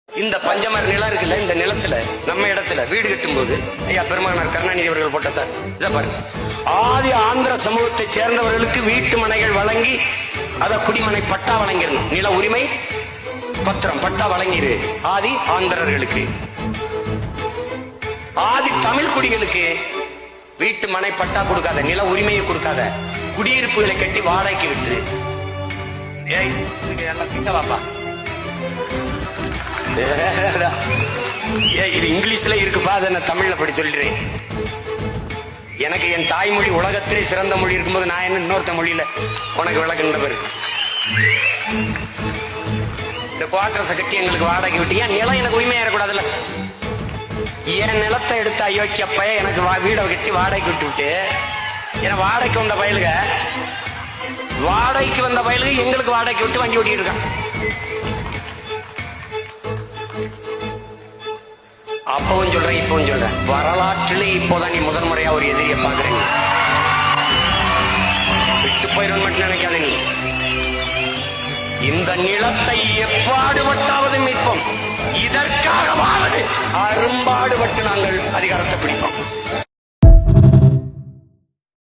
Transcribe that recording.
இந்த பஞ்சமர நிலம் இருக்குல்ல, இந்த நிலத்துல நம்ம இடத்துல வீடு கட்டும் போது ஐயா பெருமானார் கருணாநிதி அவர்கள் போட்ட இத பாருங்க, ஆதி ஆந்திர சமூகத்தை சேர்ந்தவர்களுக்கு வீட்டு மனைகள் வழங்கி அத குடிமனை பட்டா வழங்கிடணும். நில உரிமை பத்திரம் பட்டா வழங்கிடு ஆதி ஆந்திரர்களுக்கு. ஆதி தமிழ் குடிகளுக்கு வீட்டு மனை பட்டா கொடுக்காத, நில உரிமையை கொடுக்காத, குடியிருப்புகளை கட்டி வாடகைக்கு விட்டு. ஏய் கிட்ட வாப்பா, இது இங்கிலீஷ்ல இருக்குப்பா, அதை நான் தமிழ்ல படி சொல்றேன். எனக்கு என் தாய்மொழி உலகத்திலே சிறந்த மொழி இருக்கும்போது நான் என்ன இன்னொருத்த மொழியில உனக்கு விளக்குன்ற பேரு. இந்த குவார்டர்ஸை கட்டி எங்களுக்கு வாடகை விட்டு, ஏன் நிலம் எனக்கு உரிமையா இருக்கக்கூடாதுல்ல? என் நிலத்தை எடுத்து அயோக்கியப்ப எனக்கு வீடை கட்டி வாடகைக்கு விட்டு விட்டு, ஏன்னா வாடகைக்கு வந்த பயலுக எங்களுக்கு வாடகைக்கு விட்டு வண்டி ஓட்டிட்டு இருக்கான். அப்பவும் சொல்றேன், இப்பவும் சொல்றேன், வரலாற்றிலே இப்போதான் நீ முதல் முறையா ஒரு எதிரியை பாக்குறீங்க. விட்டு போயிடும் மட்டும் நினைக்காத. நீ இந்த நிலத்தை எப்பாடுபட்டாவது மீட்போம், இதற்காகவாவது அரும்பாடுபட்டு நாங்கள் அதிகாரத்தை பிடிப்போம்.